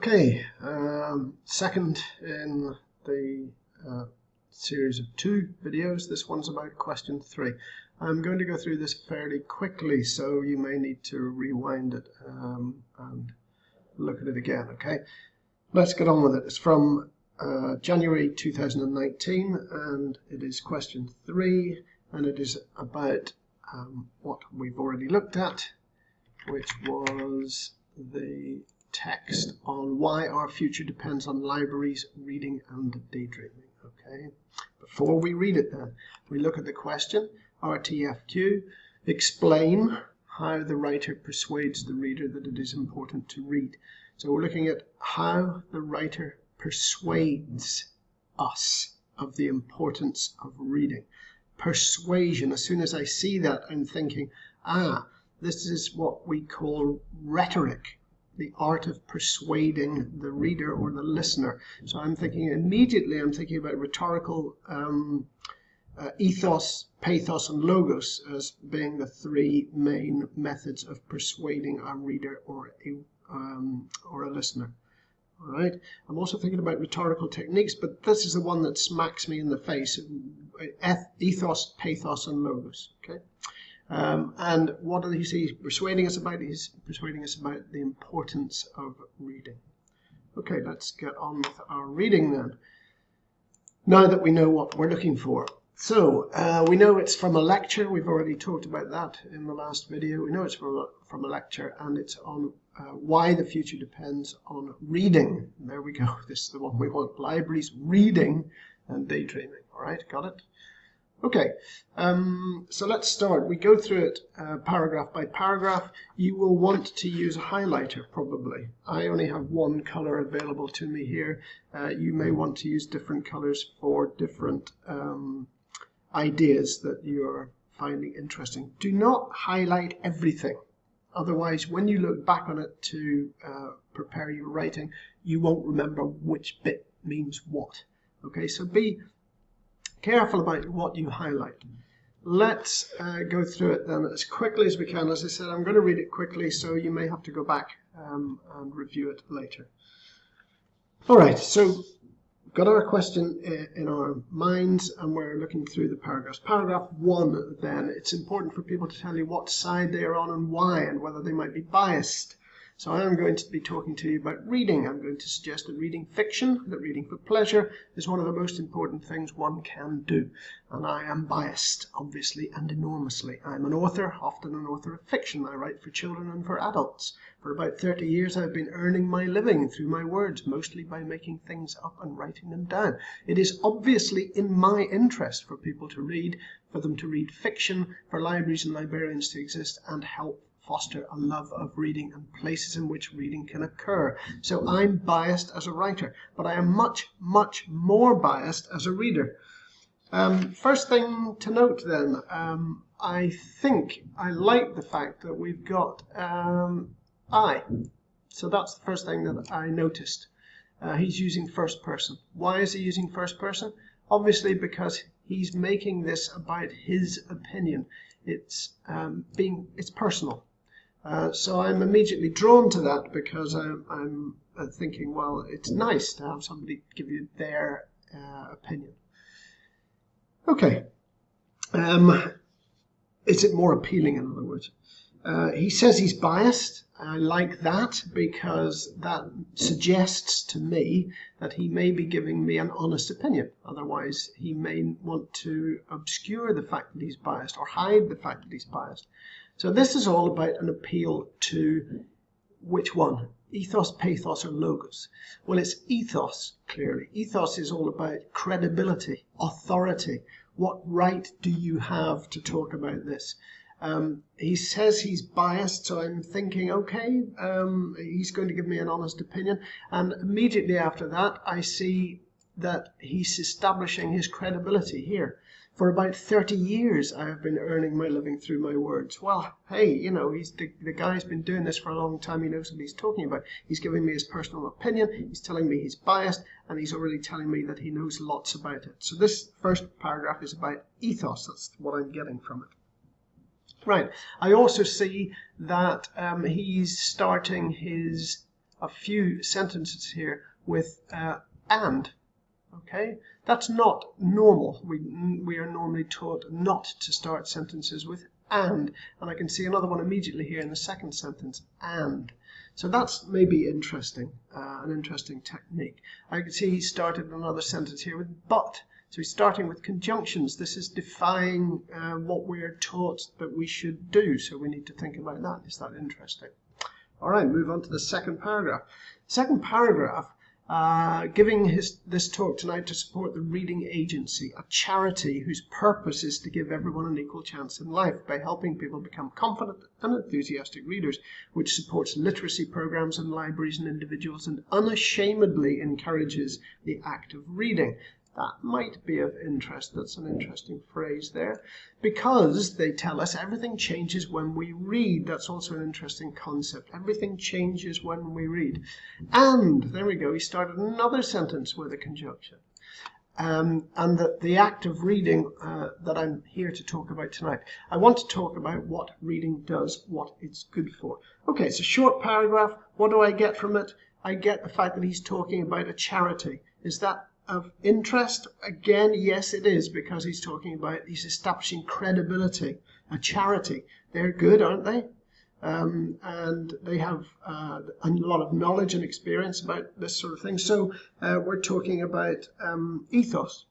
Okay, second in the series of 2 videos. This one's about question 3. I'm going to go through this fairly quickly, so you may need to rewind it and look at it again, okay? Let's get on with it. It's from January 2019, and it is question 3, and it is about what we've already looked at, which was the text on why our future depends on libraries, reading and daydreaming. Okay. Before we read it then, we look at the question, RTFQ, explain how the writer persuades the reader that it is important to read. So we're looking at how the writer persuades us of the importance of reading. Persuasion, as soon as I see that, I'm thinking, this is what we call rhetoric, the art of persuading the reader or the listener. So I'm thinking about rhetorical ethos, pathos and logos as being the 3 main methods of persuading a reader or a listener. All right. I'm also thinking about rhetorical techniques, but this is the one that smacks me in the face. Ethos, pathos and logos. Okay. And what do you see he's persuading us about? He's persuading us about the importance of reading. Okay, let's get on with our reading then. Now that we know what we're looking for. So, we know it's from a lecture. We've already talked about that in the last video. We know it's from a lecture, and it's on why the future depends on reading. There we go. This is the one we want. Libraries, reading, and daydreaming. All right, got it? Okay, so let's start. We go through it paragraph by paragraph. You will want to use a highlighter, probably. I only have one color available to me here. You may want to use different colors for different ideas that you're finding interesting. Do not highlight everything. Otherwise, when you look back on it to prepare your writing, you won't remember which bit means what. Okay, so be careful about what you highlight. Let's go through it then as quickly as we can. As I said, I'm going to read it quickly, so you may have to go back and review it later. All right, so we've got our question in our minds, and we're looking through the paragraphs. Paragraph 1, then, it's important for people to tell you what side they are on and why, and whether they might be biased. So I am going to be talking to you about reading. I'm going to suggest that reading fiction, that reading for pleasure, is one of the most important things one can do. And I am biased, obviously, and enormously. I'm an author, often an author of fiction. I write for children and for adults. For about 30 years I've been earning my living through my words, mostly by making things up and writing them down. It is obviously in my interest for people to read, for them to read fiction, for libraries and librarians to exist and help foster a love of reading and places in which reading can occur. So I'm biased as a writer, but I am much, much more biased as a reader. First thing to note then, I think I like the fact that we've got I. So that's the first thing that I noticed. He's using first person. Why is he using first person? Obviously because he's making this about his opinion. It's personal. So I'm immediately drawn to that because I'm thinking, well, it's nice to have somebody give you their opinion. Okay. Is it more appealing, in other words? He says he's biased. I like that because that suggests to me that he may be giving me an honest opinion. Otherwise, he may want to obscure the fact that he's biased or hide the fact that he's biased. So this is all about an appeal to which one? Ethos, pathos, or logos? Well, it's ethos, clearly. Ethos is all about credibility, authority. What right do you have to talk about this? He says he's biased, so I'm thinking, okay, he's going to give me an honest opinion. And immediately after that, I see that he's establishing his credibility here. For about 30 years, I have been earning my living through my words. Well, hey, you know, the guy's been doing this for a long time. He knows what he's talking about. He's giving me his personal opinion. He's telling me he's biased, and he's already telling me that he knows lots about it. So this first paragraph is about ethos. That's what I'm getting from it. Right. I also see that he's starting his a few sentences here with and. Okay, that's not normal. We are normally taught not to start sentences with and I can see another one immediately here in the second sentence, and. So that's maybe interesting, an interesting technique. I can see he started another sentence here with but. So he's starting with conjunctions. This is defying what we are taught that we should do. So we need to think about that. Is that interesting? All right, move on to the second paragraph. Second paragraph, giving this talk tonight to support the Reading Agency, a charity whose purpose is to give everyone an equal chance in life by helping people become confident and enthusiastic readers, which supports literacy programs in libraries and individuals and unashamedly encourages the act of reading. That might be of interest. That's an interesting phrase there. Because they tell us everything changes when we read. That's also an interesting concept. Everything changes when we read. And, there we go, he started another sentence with a conjunction. And that the act of reading that I'm here to talk about tonight. I want to talk about what reading does, what it's good for. Okay, it's a short paragraph. What do I get from it? I get the fact that he's talking about a charity. Is that of interest? Again, yes it is, because he's establishing credibility. A charity. They're good, aren't they? And they have a lot of knowledge and experience about this sort of thing. So we're talking about ethos.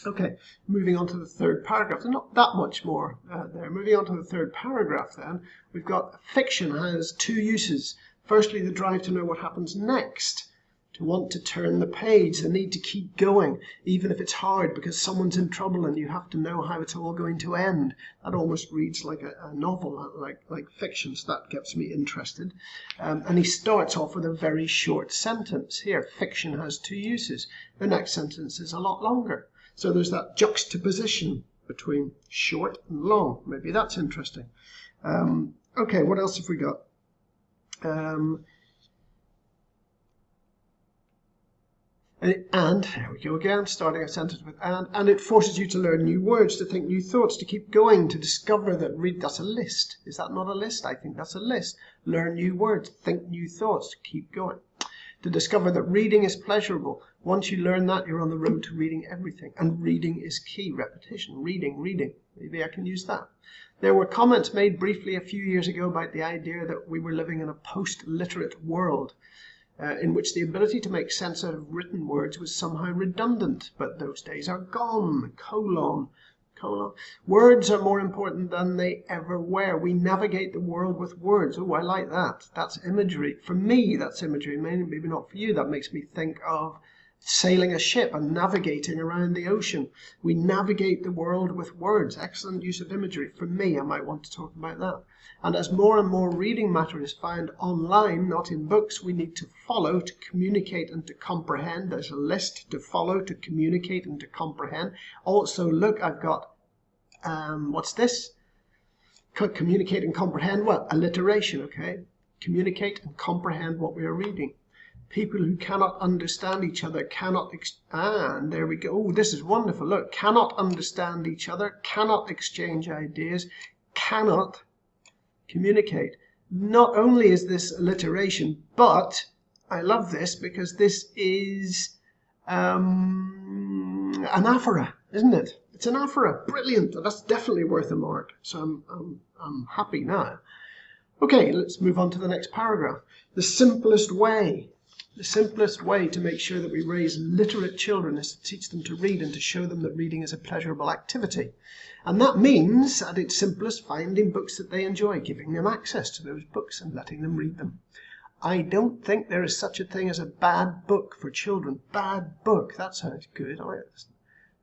Okay, moving on to the third paragraph. There's not that much more there. Moving on to the third paragraph then, we've got fiction has two uses. Firstly, the drive to know what happens next. To want to turn the page, the need to keep going, even if it's hard because someone's in trouble and you have to know how it's all going to end. That almost reads like a novel, like fiction, so that gets me interested. And he starts off with a very short sentence here. Fiction has two uses. The next sentence is a lot longer. So there's that juxtaposition between short and long. Maybe that's interesting. Okay, what else have we got? And, there we go again, starting a sentence with and it forces you to learn new words, to think new thoughts, to keep going, to discover that that's a list. Is that not a list? I think that's a list. Learn new words, think new thoughts, to keep going. To discover that reading is pleasurable. Once you learn that, you're on the road to reading everything. And reading is key. Repetition. Reading. Maybe I can use that. There were comments made briefly a few years ago about the idea that we were living in a post-literate world. In which the ability to make sense out of written words was somehow redundant, but those days are gone. Colon. Words are more important than they ever were. We navigate the world with words. Oh, I like that. That's imagery. For me, that's imagery. Maybe not for you. That makes me think of sailing a ship and navigating around the ocean. We navigate the world with words. Excellent use of imagery. For me, I might want to talk about that. And as more and more reading matter is found online, not in books, we need to follow, to communicate and to comprehend. There's a list to follow, to communicate and to comprehend. Also, look, I've got, what's this? Communicate and comprehend what? Alliteration, okay? Communicate and comprehend what we are reading. People who cannot understand each other cannot, and there we go. Oh, this is wonderful. Look, cannot understand each other, cannot exchange ideas, cannot communicate. Not only is this alliteration, but I love this because this is anaphora, isn't it? It's anaphora. Brilliant. That's definitely worth a mark. So I'm happy now. Okay, let's move on to the next paragraph. The simplest way to make sure that we raise literate children is to teach them to read and to show them that reading is a pleasurable activity. And that means, at its simplest, finding books that they enjoy, giving them access to those books and letting them read them. I don't think there is such a thing as a bad book for children. Bad book, that sounds good. Oh, yes.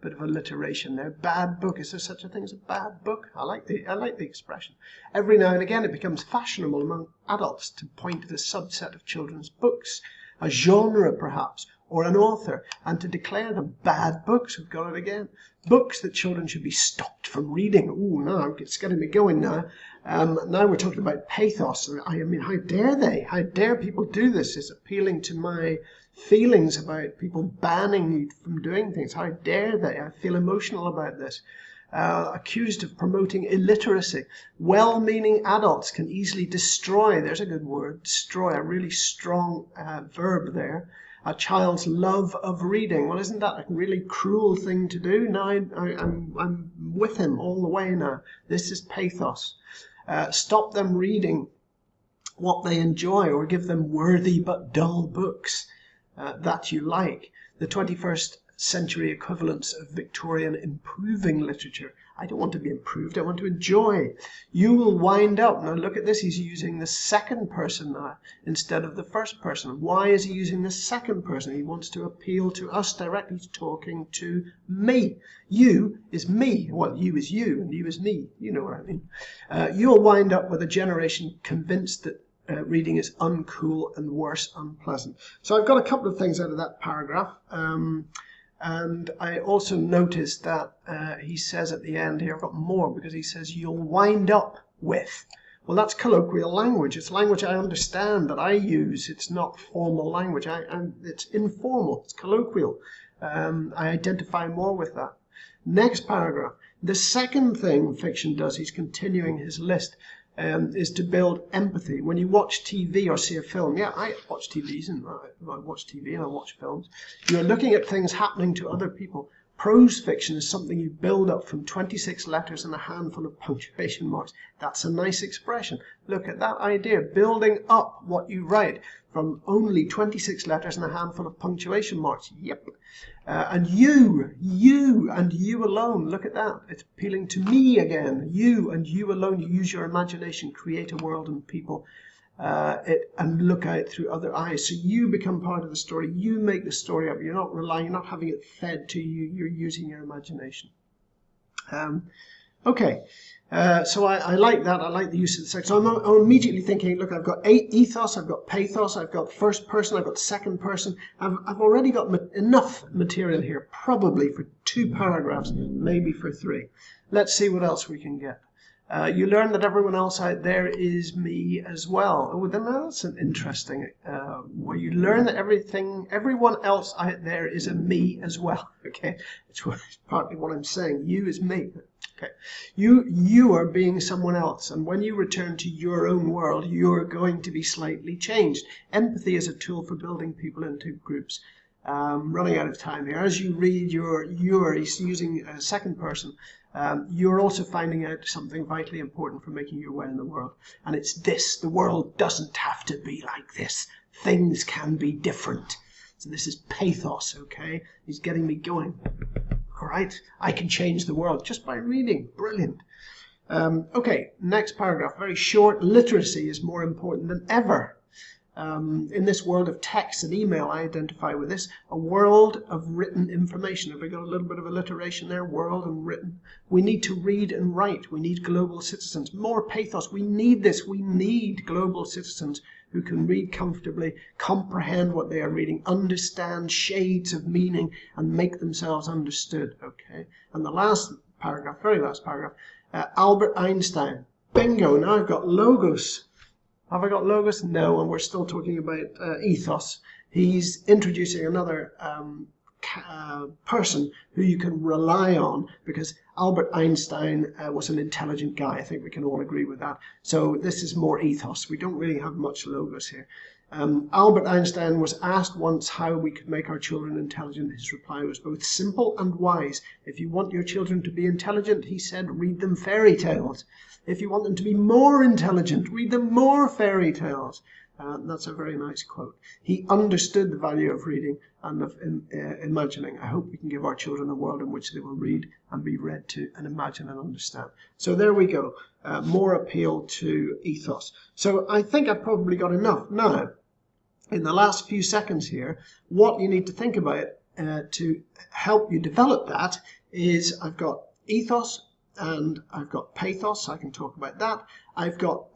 Bit of alliteration there. Bad book. Is there such a thing as a bad book? I like the expression. Every now and again it becomes fashionable among adults to point to the subset of children's books, a genre perhaps, or an author, and to declare them bad books. We've got it again. Books that children should be stopped from reading. Ooh, no, it's getting me going now. Now we're talking about pathos. I mean, how dare they? How dare people do this? It's appealing to my feelings about people banning you from doing things. How dare they? I feel emotional about this. accused of promoting illiteracy. Well-meaning adults can easily destroy, there's a good word, destroy, a really strong verb there, a child's love of reading. Well, isn't that a really cruel thing to do? Now I'm with him all the way now. This is pathos. Stop them reading what they enjoy, or give them worthy but dull books that you like. The 21st century equivalents of Victorian improving literature. I don't want to be improved, I want to enjoy. You will wind up, now look at this, he's using the second person now instead of the first person. Why is he using the second person? He wants to appeal to us directly. He's talking to me. You is me. Well, you is you and you is me. You know what I mean. You'll wind up with a generation convinced that reading is uncool and worse, unpleasant. So I've got a couple of things out of that paragraph. And I also noticed that he says at the end here, I've got more, because he says you'll wind up with. Well, that's colloquial language. It's language I understand, that I use. It's not formal language. It's informal. It's colloquial. I identify more with that. Next paragraph. The second thing fiction does, he's continuing his list, is to build empathy. When you watch TV or see a film, yeah, I watch TVs and I watch TV and I watch films. You're looking at things happening to other people. Prose fiction is something you build up from 26 letters and a handful of punctuation marks. That's a nice expression. Look at that idea, building up what you write from only 26 letters and a handful of punctuation marks. Yep. And you alone, look at that. It's appealing to me again. You and you alone, you use your imagination, create a world and people, and look at it through other eyes. So you become part of the story. You make the story up. You're not relying, you're not having it fed to you. You're using your imagination. Okay. So I like that. I like the use of the second. So I'm immediately thinking, look, I've got ethos, I've got pathos, I've got first person, I've got second person. I've already got enough material here, probably for 2 paragraphs, maybe for 3. Let's see what else we can get. You learn that everyone else out there is me as well. Oh, then that's an interesting, where you learn that everyone else out there is a me as well. Okay, it's partly what I'm saying. You is me. Okay, you are being someone else, and when you return to your own world, you're going to be slightly changed. Empathy is a tool for building people into groups. Running out of time here. As you read he's using a second person. You're also finding out something vitally important for making your way in the world. And it's this: the world doesn't have to be like this. Things can be different. So this is pathos, okay? He's getting me going. All right, I can change the world just by reading. Brilliant. Okay, next paragraph, very short. Literacy is more important than ever. In this world of text and email, I identify with this, a world of written information. Have we got a little bit of alliteration there? World and written. We need to read and write. We need global citizens. More pathos. We need this. We need global citizens who can read comfortably, comprehend what they are reading, understand shades of meaning, and make themselves understood. Okay. And the last paragraph, very last paragraph, Albert Einstein. Bingo. Now I've got logos. Have I got logos? No, and we're still talking about ethos. He's introducing another person who you can rely on, because Albert Einstein was an intelligent guy. I think we can all agree with that. So this is more ethos. We don't really have much logos here. Albert Einstein was asked once how we could make our children intelligent. His reply was both simple and wise. If you want your children to be intelligent, he said, read them fairy tales. If you want them to be more intelligent, read them more fairy tales. That's a very nice quote. He understood the value of reading and of imagining. I hope we can give our children a world in which they will read and be read to and imagine and understand. So there we go. More appeal to ethos. So I think I've probably got enough. Now, in the last few seconds here, what you need to think about to help you develop that is I've got ethos, and I've got pathos. I can talk about that. I've got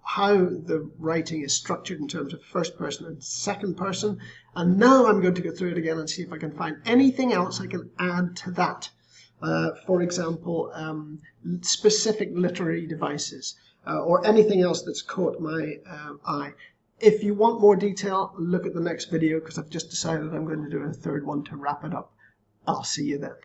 how the writing is structured in terms of first person and second person. And now I'm going to go through it again and see if I can find anything else I can add to that. For example, specific literary devices or anything else that's caught my eye. If you want more detail, look at the next video, because I've just decided I'm going to do a third one to wrap it up. I'll see you then.